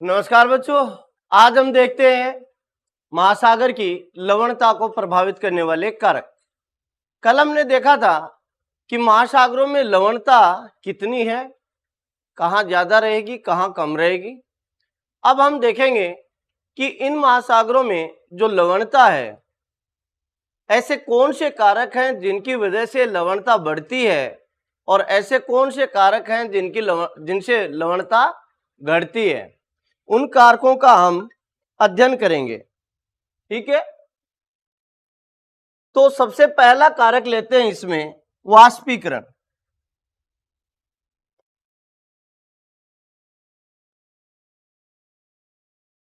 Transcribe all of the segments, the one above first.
नमस्कार बच्चों। आज हम देखते हैं महासागर की लवणता को प्रभावित करने वाले कारक। कल हमने देखा था कि महासागरों में लवणता कितनी है, कहाँ ज्यादा रहेगी, कहाँ कम रहेगी। अब हम देखेंगे कि इन महासागरों में जो लवणता है, ऐसे कौन से कारक हैं जिनकी वजह से लवणता बढ़ती है और ऐसे कौन से कारक हैं जिनसे लवणता घटती है। उन कारकों का हम अध्ययन करेंगे। ठीक है, तो सबसे पहला कारक लेते हैं इसमें वाष्पीकरण।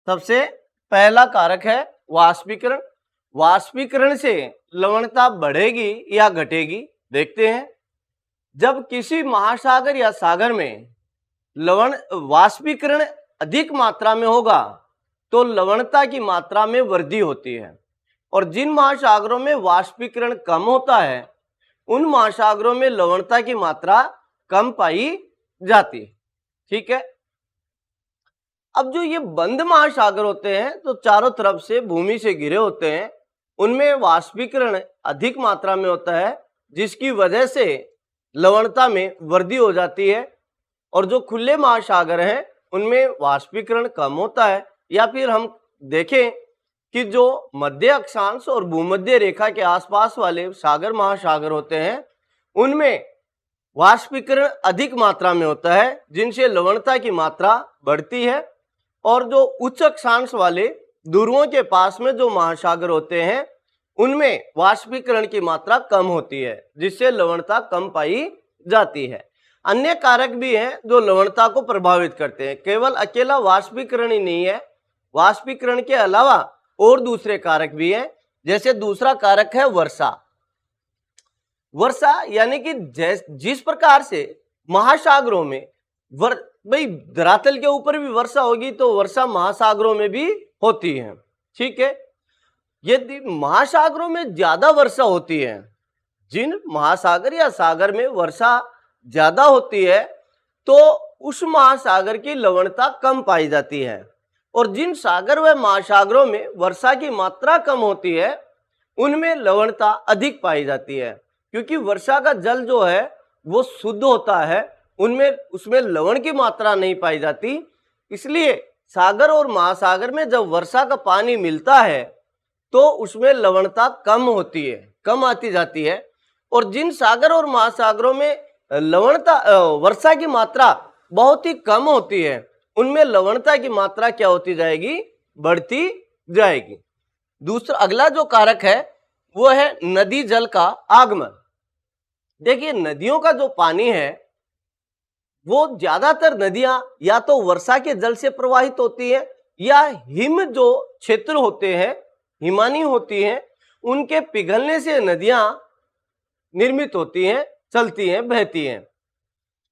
सबसे पहला कारक है वाष्पीकरण। वाष्पीकरण से लवणता बढ़ेगी या घटेगी, देखते हैं। जब किसी महासागर या सागर में वाष्पीकरण अधिक मात्रा में होगा तो लवणता की मात्रा में वृद्धि होती है, और जिन महासागरों में वाष्पीकरण कम होता है उन महासागरों में लवणता की मात्रा कम पाई जाती है। ठीक है, अब जो ये बंद महासागर होते हैं तो चारों तरफ से भूमि से घिरे होते हैं, उनमें वाष्पीकरण अधिक मात्रा में होता है, जिसकी वजह से लवणता में वृद्धि हो जाती है। और जो खुले महासागर हैं उनमें वाष्पीकरण कम होता है। या फिर हम देखें कि जो मध्य अक्षांश और भूमध्य रेखा के आसपास वाले सागर महासागर होते हैं उनमें वाष्पीकरण अधिक मात्रा में होता है, जिनसे लवणता की मात्रा बढ़ती है। और जो उच्च अक्षांश वाले ध्रुवों के पास में जो महासागर होते हैं उनमें वाष्पीकरण की मात्रा कम होती है, जिससे लवणता कम पाई जाती है। अन्य कारक भी हैं जो लवणता को प्रभावित करते हैं, केवल अकेला वाष्पीकरण ही नहीं है, वाष्पीकरण के अलावा और दूसरे कारक भी हैं। जैसे दूसरा कारक है वर्षा। वर्षा यानी कि जिस प्रकार से महासागरों में भाई धरातल के ऊपर भी वर्षा होगी तो वर्षा महासागरों में भी होती है। ठीक है, यदि महासागरों में ज्यादा वर्षा होती है, जिन महासागर या सागर में वर्षा ज्यादा होती है तो उस महासागर की लवणता कम पाई जाती है, और जिन सागर व महासागरों में वर्षा की मात्रा कम होती है उनमें लवणता अधिक पाई जाती है, क्योंकि वर्षा का जल जो है वो शुद्ध होता है, उसमें लवण की मात्रा नहीं पाई जाती। इसलिए सागर और महासागर में जब वर्षा का पानी मिलता है तो उसमें लवणता कम होती है, कम आती जाती है। और जिन सागर और महासागरों में वर्षा की मात्रा बहुत ही कम होती है उनमें लवणता की मात्रा क्या होती जाएगी, बढ़ती जाएगी। दूसरा अगला जो कारक है वो है नदी जल का आगमन। देखिए, नदियों का जो पानी है वो ज्यादातर नदियां या तो वर्षा के जल से प्रवाहित होती है या हिम जो क्षेत्र होते हैं, हिमानी होती हैं, उनके पिघलने से नदियां निर्मित होती हैं, चलती हैं, बहती हैं।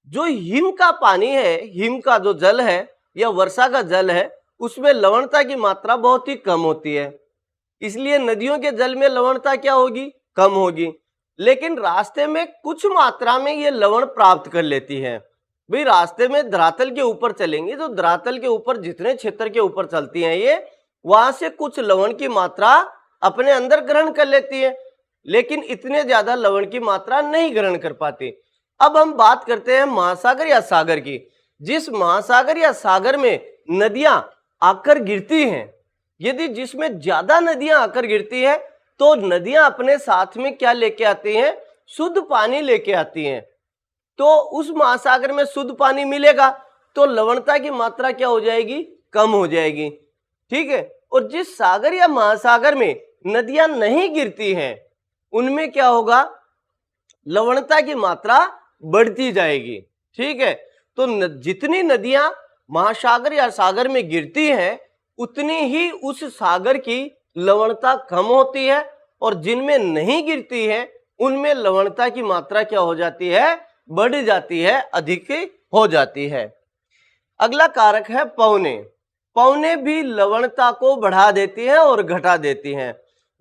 जो हिम का पानी है, हिम का जो जल है या वर्षा का जल है, उसमें लवणता की मात्रा बहुत ही कम होती है, इसलिए नदियों के जल में लवणता क्या होगी, कम होगी। लेकिन रास्ते में कुछ मात्रा में ये लवण प्राप्त कर लेती है। भाई रास्ते में धरातल के ऊपर चलेंगे तो धरातल के ऊपर जितने क्षेत्र के ऊपर चलती हैं ये, वहां से कुछ लवण की मात्रा अपने अंदर ग्रहण कर लेती है, लेकिन इतने ज्यादा लवण की मात्रा नहीं ग्रहण कर पाती। अब हम बात करते हैं महासागर या सागर की। जिस महासागर या सागर में नदियां आकर गिरती हैं, यदि जिसमें ज्यादा नदियां आकर गिरती हैं तो नदियां अपने साथ में क्या लेके आती हैं, शुद्ध पानी लेके आती हैं। तो उस महासागर में शुद्ध पानी मिलेगा तो लवणता की मात्रा क्या हो जाएगी, कम हो जाएगी। ठीक है, और जिस सागर या महासागर में नदियां नहीं गिरती हैं उनमें क्या होगा, लवणता की मात्रा बढ़ती जाएगी। ठीक है, तो जितनी नदियां महासागर या सागर में गिरती हैं उतनी ही उस सागर की लवणता कम होती है, और जिनमें नहीं गिरती है उनमें लवणता की मात्रा क्या हो जाती है, बढ़ जाती है, अधिक हो जाती है। अगला कारक है पवने। पवने भी लवणता को बढ़ा देती हैं और घटा देती हैं।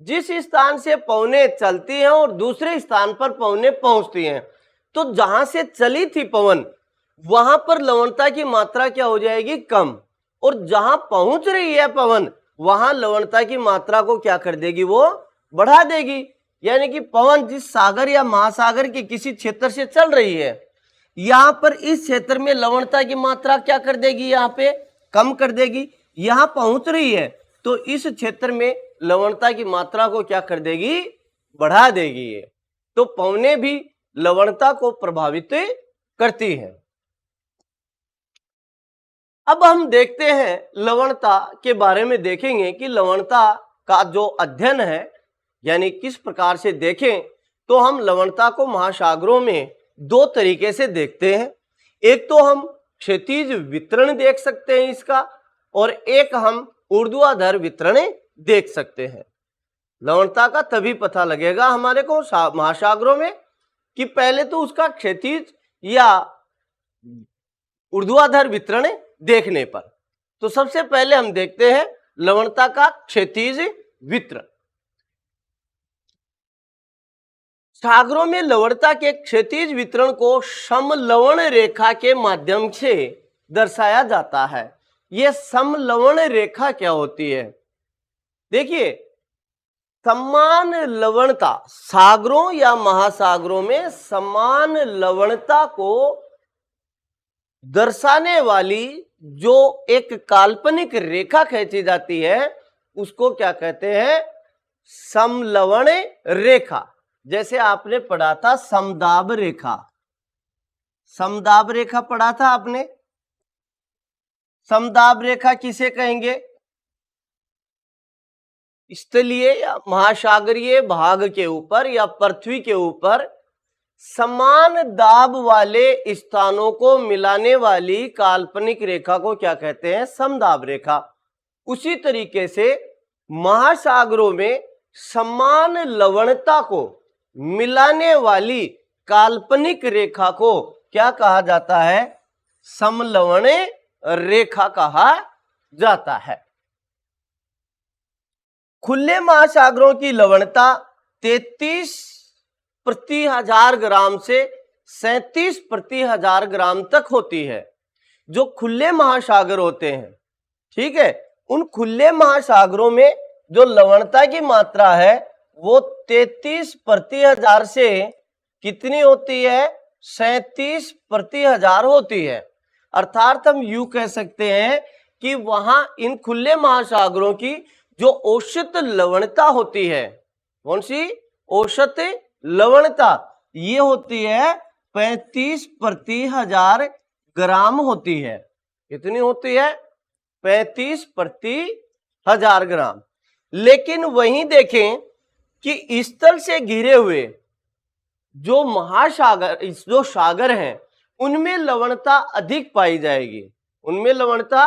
जिस स्थान से पवने चलती हैं और दूसरे स्थान पर पवने पहुंचती हैं, तो जहां से चली थी पवन वहां पर लवणता की मात्रा क्या हो जाएगी, कम। और जहां पहुंच रही है पवन वहां लवणता की मात्रा को क्या कर देगी, वो बढ़ा देगी। यानी कि पवन जिस सागर या महासागर के किसी क्षेत्र से चल रही है, यहां पर इस क्षेत्र में लवणता की मात्रा क्या कर देगी, यहां पे कम कर देगी। यहां पहुंच रही है तो इस क्षेत्र में लवणता की मात्रा को क्या कर देगी, बढ़ा देगी। ये तो पवनें भी लवणता को प्रभावित करती हैं। अब हम देखते हैं लवणता के बारे में, देखेंगे कि लवणता का जो अध्ययन है, यानी किस प्रकार से देखें तो हम लवणता को महासागरों में दो तरीके से देखते हैं। एक तो हम क्षैतिज वितरण देख सकते हैं इसका, और एक हम ऊर्ध्वाधर वितरण देख सकते हैं। लवणता का तभी पता लगेगा हमारे को महासागरों में कि पहले तो उसका क्षैतिज या ऊर्ध्वाधर वितरण देखने पर। तो सबसे पहले हम देखते हैं लवणता का क्षैतिज वितरण। सागरों में लवणता के क्षैतिज वितरण को समलवण रेखा के माध्यम से दर्शाया जाता है। यह समलवण रेखा क्या होती है, देखिए, समान लवणता सागरों या महासागरों में समान लवणता को दर्शाने वाली जो एक काल्पनिक रेखा खींची जाती है उसको क्या कहते हैं, समलवण रेखा। जैसे आपने पढ़ा था समदाब रेखा, समदाब रेखा पढ़ा था आपने। समदाब रेखा किसे कहेंगे, स्थलीय या महासागरीय भाग के ऊपर या पृथ्वी के ऊपर समान दाब वाले स्थानों को मिलाने वाली काल्पनिक रेखा को क्या कहते हैं, समदाब रेखा। उसी तरीके से महासागरों में समान लवणता को मिलाने वाली काल्पनिक रेखा को क्या कहा जाता है, समलवण रेखा कहा जाता है। खुले महासागरों की लवणता 33 प्रति हजार ग्राम से 37 प्रति हजार ग्राम तक होती है। जो खुले महासागर होते हैं, ठीक है, उन खुले महासागरों में जो लवणता की मात्रा है वो 33 प्रति हजार से कितनी होती है, 37 प्रति हजार होती है। अर्थात हम यूं कह सकते हैं कि वहां इन खुले महासागरों की जो औसत लवणता होती है, कौन सी औसत लवणता, ये होती है 35 प्रति हजार ग्राम होती है। कितनी होती है, 35 प्रति हजार ग्राम। लेकिन वहीं देखें कि स्थल से घिरे हुए जो महासागर, जो सागर हैं, उनमें लवणता अधिक पाई जाएगी, उनमें लवणता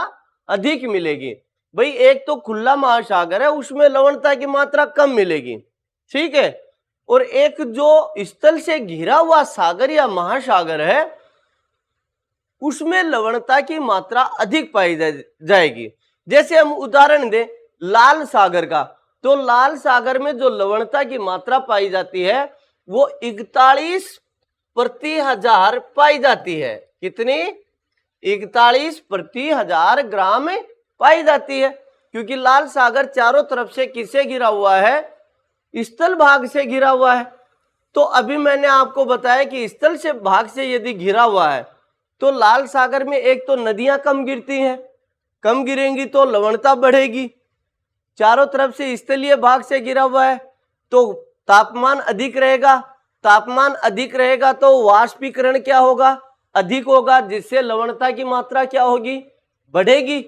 अधिक मिलेगी। भाई एक तो खुला महासागर है, उसमें लवणता की मात्रा कम मिलेगी, ठीक है, और एक जो स्थल से घिरा हुआ सागर या महासागर है उसमें लवणता की मात्रा अधिक पाई जाएगी। जैसे हम उदाहरण दें लाल सागर का, तो लाल सागर में जो लवणता की मात्रा पाई जाती है वो 41 प्रति हजार पाई जाती है। कितनी, 41 प्रति हजार ग्राम पाई जाती है, क्योंकि लाल सागर चारों तरफ से किससे घिरा हुआ है, स्थल भाग से घिरा हुआ है। तो अभी मैंने आपको बताया कि स्थल से भाग से यदि घिरा हुआ है तो लाल सागर में एक तो नदियां कम गिरती हैं, कम गिरेंगी तो लवणता बढ़ेगी। चारों तरफ से स्थलीय भाग से घिरा हुआ है तो तापमान अधिक रहेगा, तापमान अधिक रहेगा तो वाष्पीकरण क्या होगा, अधिक होगा, जिससे लवणता की मात्रा क्या होगी, बढ़ेगी।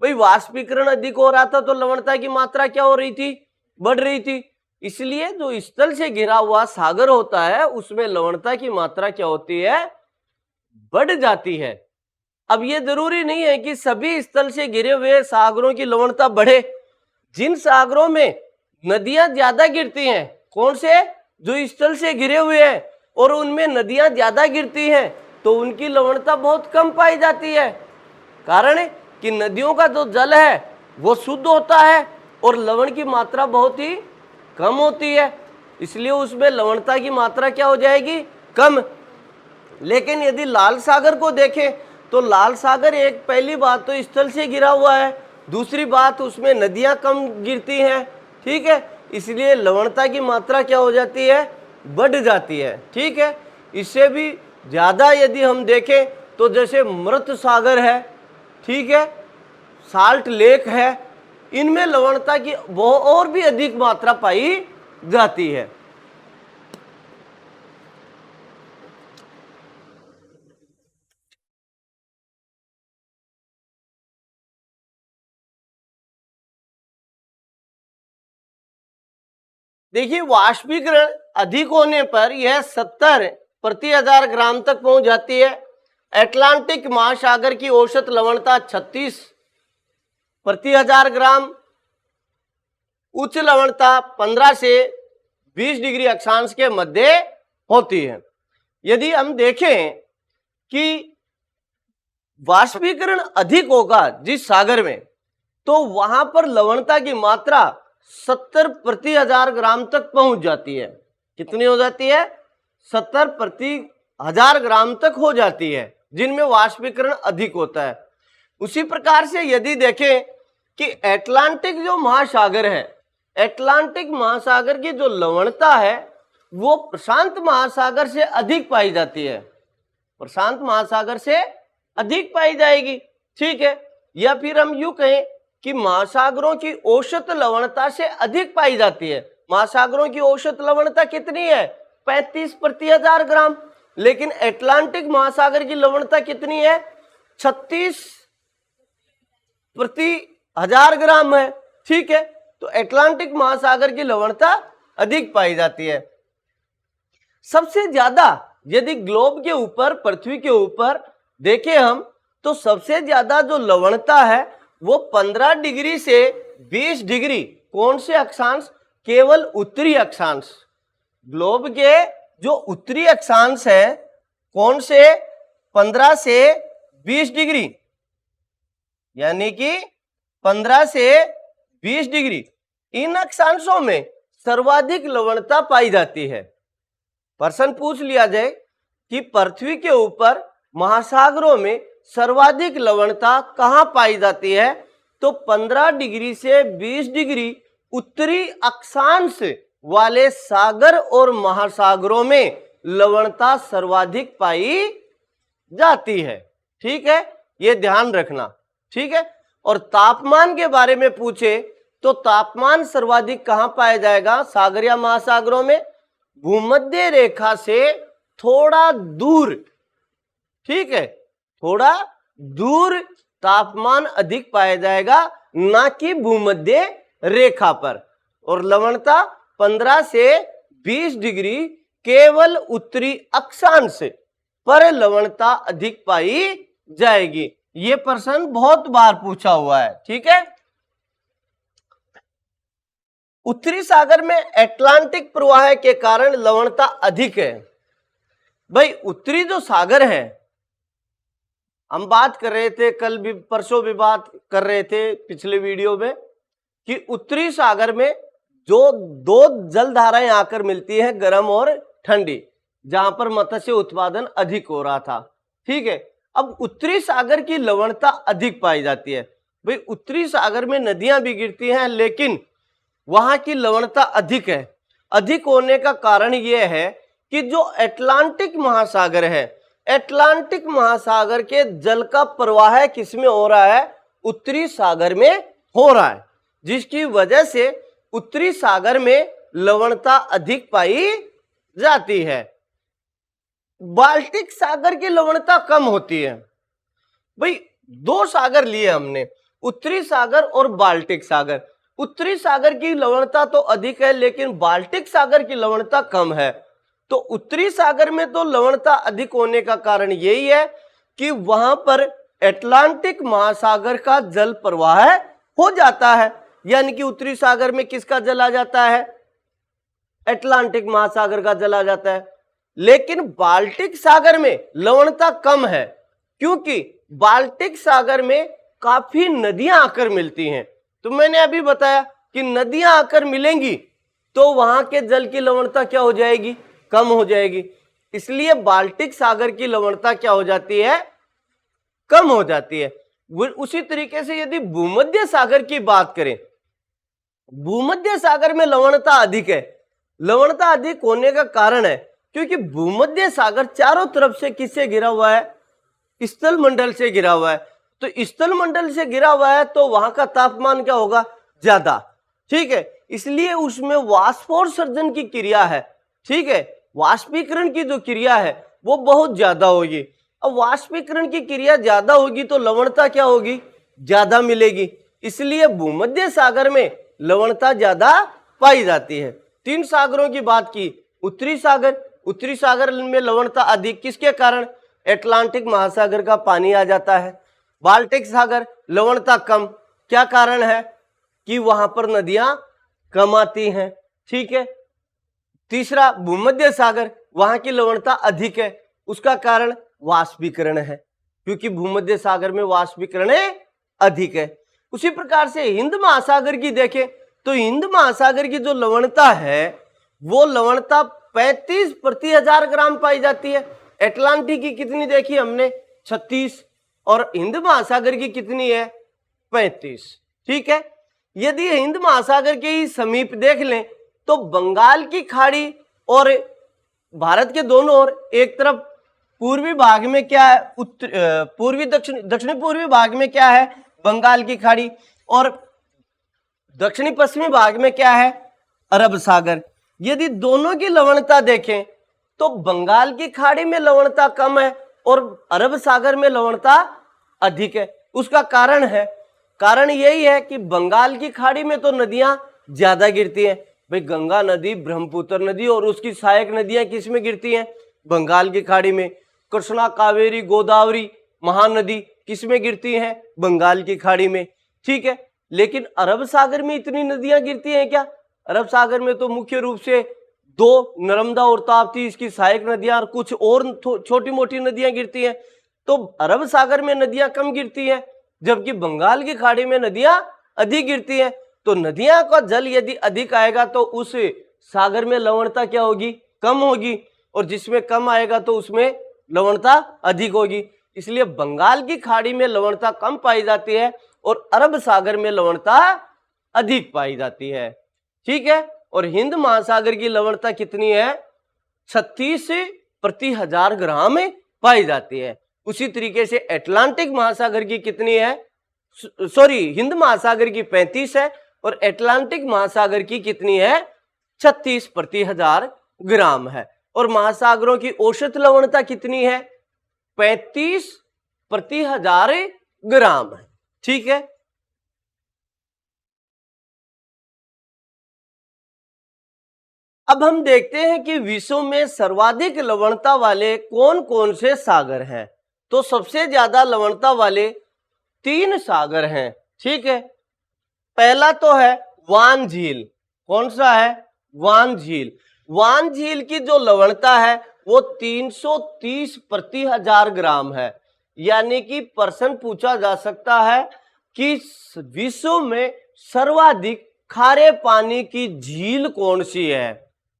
भाई वाष्पीकरण अधिक हो रहा था तो लवणता की मात्रा क्या हो रही थी, बढ़ रही थी। इसलिए जो स्थल से घिरा हुआ सागर होता है उसमें लवणता की मात्रा क्या होती है, बढ़ जाती है। अब ये जरूरी नहीं है कि सभी स्थल से घिरे हुए सागरों की लवणता बढ़े। जिन सागरों में नदियां ज्यादा गिरती हैं, कौन से, जो स्थल से घिरे हुए हैं और उनमें नदियां ज्यादा गिरती हैं, तो उनकी लवणता बहुत कम पाई जाती है। कारण कि नदियों का जो जल है वो शुद्ध होता है और लवण की मात्रा बहुत ही कम होती है, इसलिए उसमें लवणता की मात्रा क्या हो जाएगी, कम। लेकिन यदि लाल सागर को देखें तो लाल सागर एक पहली बात तो स्थल से घिरा हुआ है, दूसरी बात उसमें नदियां कम गिरती हैं, ठीक है, इसलिए लवणता की मात्रा क्या हो जाती है, बढ़ जाती है, ठीक है। इससे भी ज़्यादा यदि हम देखें तो जैसे मृत सागर है, ठीक है, साल्ट लेक है, इनमें लवणता की बहुत और भी अधिक मात्रा पाई जाती है। देखिए वाष्पीकरण अधिक होने पर यह 70 प्रति 1000 ग्राम तक पहुंच जाती है। अटलांटिक महासागर की औसत लवणता 36 प्रति 1000 ग्राम, उच्च लवणता 15 से 20 डिग्री अक्षांश के मध्य होती है। यदि हम देखें कि वाष्पीकरण अधिक होगा जिस सागर में, तो वहां पर लवणता की मात्रा 70 प्रति 1000 ग्राम तक पहुंच जाती है। कितनी हो जाती है, 70 प्रति 1000 ग्राम तक हो जाती है, जिनमें वाष्पीकरण अधिक होता है। उसी प्रकार से यदि देखें कि अटलांटिक जो महासागर है, अटलांटिक महासागर की जो लवणता है वो प्रशांत महासागर से अधिक पाई जाती है, प्रशांत महासागर से अधिक पाई जाएगी, ठीक है। या फिर हम यूं कहें कि महासागरों की औसत लवणता से अधिक पाई जाती है। महासागरों की औसत लवणता कितनी है, 35 प्रति 1000 ग्राम, लेकिन अटलांटिक महासागर की लवणता कितनी है, 36 प्रति 1000 ग्राम है, ठीक है। तो अटलांटिक महासागर की लवणता अधिक पाई जाती है। सबसे ज्यादा यदि ग्लोब के ऊपर, पृथ्वी के ऊपर देखें हम, तो सबसे ज्यादा जो लवणता है वो 15 डिग्री से 20 डिग्री, कौन से अक्षांश, केवल उत्तरी अक्षांश। ग्लोब के जो उत्तरी अक्षांश है, कौन से, 15 से 20 डिग्री, यानी कि 15 से 20 डिग्री, इन अक्षांशों में सर्वाधिक लवणता पाई जाती है। प्रश्न पूछ लिया जाए कि पृथ्वी के ऊपर महासागरों में सर्वाधिक लवणता कहां पाई जाती है, तो 15 डिग्री से 20 डिग्री उत्तरी अक्षांश वाले सागर और महासागरों में लवणता सर्वाधिक पाई जाती है, ठीक है, ये ध्यान रखना, ठीक है। और तापमान के बारे में पूछे तो तापमान सर्वाधिक कहां पाया जाएगा, सागर या महासागरों में, भूमध्य रेखा से थोड़ा दूर, ठीक है, थोड़ा दूर तापमान अधिक पाया जाएगा, ना कि भूमध्य रेखा पर। और लवणता 15 से 20 डिग्री केवल उत्तरी अक्षांश पर लवणता अधिक पाई जाएगी। ये प्रश्न बहुत बार पूछा हुआ है, ठीक है। उत्तरी सागर में अटलांटिक प्रवाह के कारण लवणता अधिक है। भाई उत्तरी जो सागर है, हम बात कर रहे थे कल भी, परसों भी बात कर रहे थे पिछले वीडियो में, कि उत्तरी सागर में जो दो जलधाराएं आकर मिलती हैं, गर्म और ठंडी, जहां पर मत्स्य उत्पादन अधिक हो रहा था, ठीक है। अब उत्तरी सागर की लवणता अधिक पाई जाती है। भाई उत्तरी सागर में नदियां भी गिरती हैं, लेकिन वहां की लवणता अधिक है। अधिक होने का कारण यह है कि जो अटलांटिक महासागर है, अटलांटिक महासागर के जल का प्रवाह किसमें हो रहा है, उत्तरी सागर में हो रहा है, जिसकी वजह से उत्तरी सागर में लवणता अधिक पाई जाती है। बाल्टिक सागर की लवणता कम होती है। भाई दो सागर लिए हमने, उत्तरी सागर और बाल्टिक सागर। उत्तरी सागर की लवणता तो अधिक है, लेकिन बाल्टिक सागर की लवणता कम है। तो उत्तरी सागर में तो लवणता अधिक होने का कारण यही है कि वहां पर अटलांटिक महासागर का जल प्रवाह हो जाता है, यानी कि उत्तरी सागर में किसका जल आ जाता है, अटलांटिक महासागर का जल आ जाता है। लेकिन बाल्टिक सागर में लवणता कम है, क्योंकि बाल्टिक सागर में काफी नदियां आकर मिलती हैं। तो मैंने अभी बताया कि नदियां आकर मिलेंगी तो वहां के जल की लवणता क्या हो जाएगी, कम हो जाएगी। इसलिए बाल्टिक सागर की लवणता क्या हो जाती है, कम हो जाती है। उसी तरीके से यदि भूमध्य सागर की बात करें, भूमध्य सागर में लवणता अधिक है। लवणता अधिक होने का कारण है क्योंकि भूमध्य सागर चारों तरफ से किससे घिरा हुआ है? स्थल मंडल से घिरा हुआ है। तो स्थल मंडल से घिरा हुआ है तो वहां का तापमान क्या होगा? ज्यादा। ठीक है, इसलिए उसमें वाष्पोत्सर्जन की क्रिया है, ठीक है, वाष्पीकरण की जो क्रिया है वो बहुत ज्यादा होगी। अब वाष्पीकरण की क्रिया ज्यादा होगी तो लवणता क्या होगी? ज्यादा मिलेगी। इसलिए भूमध्य सागर में लवणता ज्यादा पाई जाती है। 3 सागरों की बात की। उत्तरी सागर, उत्तरी सागर में लवणता अधिक, किसके कारण? अटलांटिक महासागर का पानी आ जाता है। बाल्टिक सागर लवणता कम, क्या कारण है? कि वहां पर नदियां कम आती हैं। ठीक है। तीसरा भूमध्य सागर, वहां की लवणता अधिक है, उसका कारण वाष्पीकरण है, क्योंकि भूमध्य सागर में वाष्पीकरण अधिक है। उसी प्रकार से हिंद महासागर की देखें तो हिंद महासागर की जो लवणता है वो लवणता 35 प्रति हजार ग्राम पाई जाती है। अटलांटिक की कितनी देखी हमने? 36, और हिंद महासागर की कितनी है? 35। ठीक है। यदि हिंद महासागर के ही समीप देख लें तो बंगाल की खाड़ी और भारत के दोनों ओर, एक तरफ पूर्वी भाग में क्या है? पूर्वी दक्षिणी पूर्वी भाग में क्या है? बंगाल की खाड़ी, और दक्षिणी पश्चिमी भाग में क्या है? अरब सागर। यदि दोनों की लवणता देखें तो बंगाल की खाड़ी में लवणता कम है और अरब सागर में लवणता अधिक है। उसका कारण है, कारण यही है कि बंगाल की खाड़ी में तो नदियां ज्यादा गिरती हैं। भाई गंगा नदी, ब्रह्मपुत्र नदी और उसकी सहायक नदियां किस में गिरती हैं? बंगाल की खाड़ी में। कृष्णा, कावेरी, गोदावरी, महानदी किस में गिरती हैं? बंगाल की खाड़ी में। ठीक है। लेकिन अरब सागर में इतनी नदियां गिरती हैं क्या? अरब सागर में तो मुख्य रूप से 2, नर्मदा और ताप्ती, इसकी सहायक नदियां, और कुछ और छोटी मोटी नदियां गिरती हैं। तो अरब सागर में नदियां कम गिरती हैं, जबकि बंगाल की खाड़ी में नदियां अधिक गिरती हैं। तो नदियां का जल यदि अधिक आएगा तो उस सागर में लवणता क्या होगी? कम होगी, और जिसमें कम आएगा तो उसमें लवणता अधिक होगी। इसलिए बंगाल की खाड़ी में लवणता कम पाई जाती है और अरब सागर में लवणता अधिक पाई जाती है। ठीक है। और हिंद महासागर की लवणता कितनी है? 36 प्रति हजार ग्राम पाई जाती है। उसी तरीके से अटलांटिक महासागर की कितनी है? हिंद महासागर की 35 है और अटलांटिक महासागर की कितनी है? 36 प्रति हजार ग्राम है। और महासागरों की औसत लवणता कितनी है? 35 प्रति हजार ग्राम है। ठीक है। अब हम देखते हैं कि विश्व में सर्वाधिक लवणता वाले कौन कौन से सागर हैं। तो सबसे ज्यादा लवणता वाले 3 सागर हैं। ठीक है। पहला तो है वान झील। कौन सा है? वान झील। वान झील की जो लवणता है वो 330 प्रति हजार ग्राम है। यानी कि प्रश्न पूछा जा सकता है कि विश्व में सर्वाधिक खारे पानी की झील कौन सी है?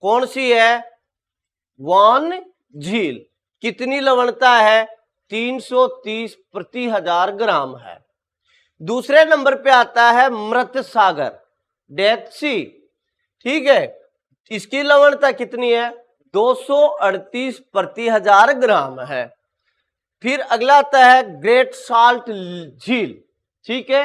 कौन सी है? वान झील। कितनी लवणता है? 330 प्रति हजार ग्राम है। दूसरे नंबर पे आता है मृत सागर, डेथ सी। ठीक है। इसकी लवणता कितनी है? 238 प्रति हजार ग्राम है। फिर अगला आता है ग्रेट साल्ट झील। ठीक है।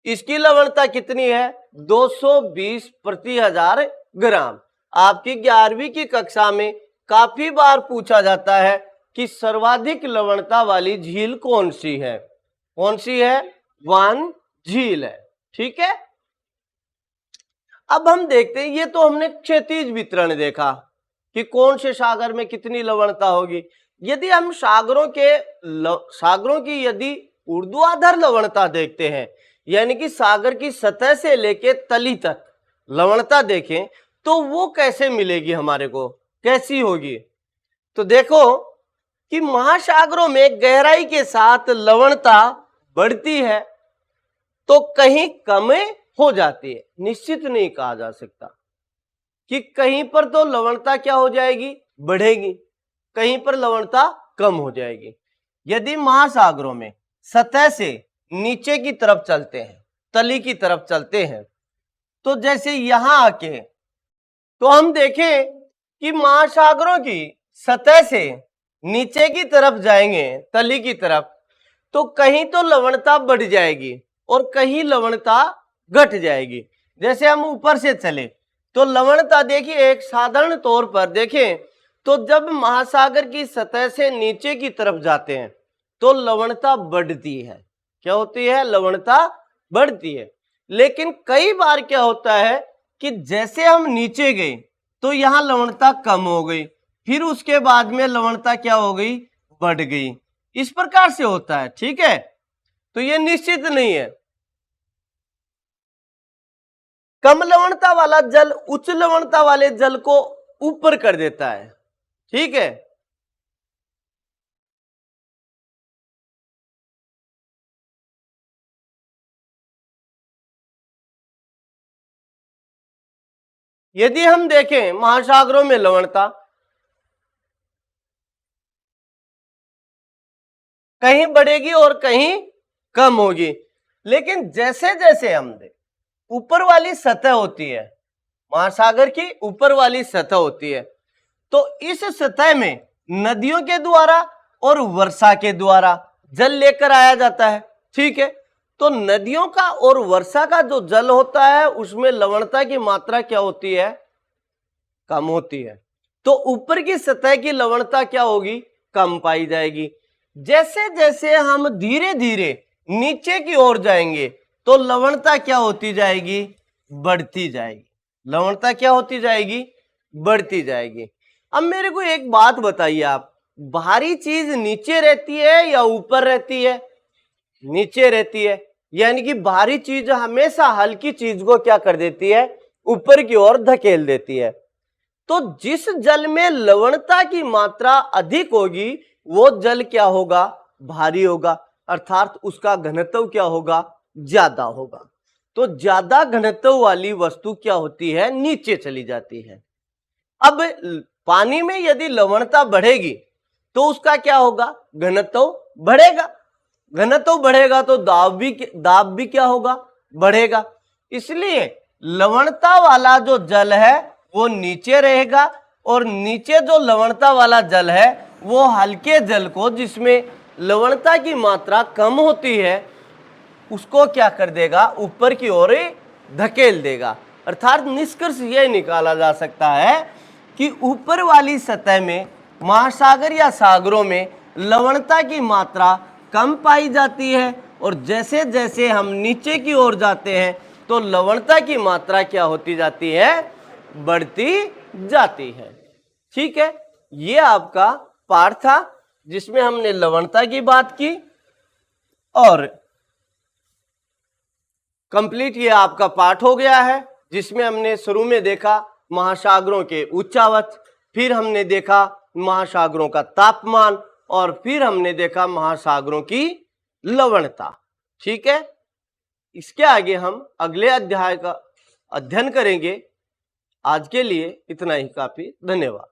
इसकी लवणता कितनी है? 220 प्रति हजार ग्राम। आपकी 11वीं की कक्षा में काफी बार पूछा जाता है कि सर्वाधिक लवणता वाली झील कौन सी है? कौन सी है? वान झील है। ठीक है। अब हम देखते हैं, ये तो हमने क्षैतिज वितरण देखा कि कौन से सागर में कितनी लवणता होगी। यदि हम सागरों की यदि ऊर्ध्वाधर लवणता देखते हैं, यानी कि सागर की सतह से लेके तली तक लवणता देखें तो वो कैसे मिलेगी हमारे को? कैसी होगी? तो देखो कि महासागरों में गहराई के साथ लवणता बढ़ती है तो कहीं कम हो जाती है। निश्चित नहीं कहा जा सकता कि कहीं पर तो लवणता क्या हो जाएगी? बढ़ेगी, कहीं पर लवणता कम हो जाएगी। यदि महासागरों में सतह से नीचे की तरफ चलते हैं, तली की तरफ चलते हैं, तो जैसे यहां आके तो हम देखें कि महासागरों की सतह से नीचे की तरफ जाएंगे, तली की तरफ, तो कहीं तो लवणता बढ़ जाएगी और कहीं लवणता घट जाएगी। जैसे हम ऊपर से चले तो लवणता देखिए, एक साधारण तौर पर देखें तो जब महासागर की सतह से नीचे की तरफ जाते हैं तो लवणता बढ़ती है। क्या होती है? लवणता बढ़ती है। लेकिन कई बार क्या होता है कि जैसे हम नीचे गए तो यहां लवणता कम हो गई, फिर उसके बाद में लवणता क्या हो गई? बढ़ गई। इस प्रकार से होता है। ठीक है, तो यह निश्चित नहीं है। कम लवणता वाला जल उच्च लवणता वाले जल को ऊपर कर देता है। ठीक है, यदि हम देखें महासागरों में लवणता कहीं बढ़ेगी और कहीं कम होगी, लेकिन जैसे जैसे हम ऊपर वाली सतह होती है, महासागर की ऊपर वाली सतह होती है, तो इस सतह में नदियों के द्वारा और वर्षा के द्वारा जल लेकर आया जाता है। ठीक है, तो नदियों का और वर्षा का जो जल होता है उसमें लवणता की मात्रा क्या होती है? कम होती है। तो ऊपर की सतह की लवणता क्या होगी? कम पाई जाएगी। जैसे जैसे हम धीरे धीरे नीचे की ओर जाएंगे तो लवणता क्या होती जाएगी? बढ़ती जाएगी। लवणता क्या होती जाएगी? बढ़ती जाएगी। अब मेरे को एक बात बताइए आप, भारी चीज नीचे रहती है या ऊपर रहती है? नीचे रहती है, यानी कि भारी चीज हमेशा हल्की चीज को क्या कर देती है? ऊपर की ओर धकेल देती है। तो जिस जल में लवणता की मात्रा अधिक होगी वो जल क्या होगा? भारी होगा, अर्थात उसका घनत्व क्या होगा? ज्यादा होगा। तो ज्यादा घनत्व वाली वस्तु क्या होती है? नीचे चली जाती है। अब पानी में यदि लवणता बढ़ेगी तो उसका क्या होगा? घनत्व बढ़ेगा। घनत्व बढ़ेगा तो दाब भी क्या होगा? बढ़ेगा। इसलिए लवणता वाला जो जल है वो नीचे रहेगा और नीचे जो लवणता वाला जल है वो हल्के जल को, जिसमें लवणता की मात्रा कम होती है, उसको क्या कर देगा? ऊपर की ओर धकेल देगा। अर्थात निष्कर्ष यह निकाला जा सकता है कि ऊपर वाली सतह में, महासागर या सागरों में लवणता की मात्रा कम पाई जाती है और जैसे जैसे हम नीचे की ओर जाते हैं तो लवणता की मात्रा क्या होती जाती है? बढ़ती जाती है। ठीक है, ये आपका पाठ था जिसमें हमने लवणता की बात की और कंप्लीट ये आपका पाठ हो गया है, जिसमें हमने शुरू में देखा महासागरों के उच्चावच, फिर हमने देखा महासागरों का तापमान और फिर हमने देखा महासागरों की लवणता। ठीक है, इसके आगे हम अगले अध्याय का अध्ययन करेंगे। आज के लिए इतना ही काफी। धन्यवाद।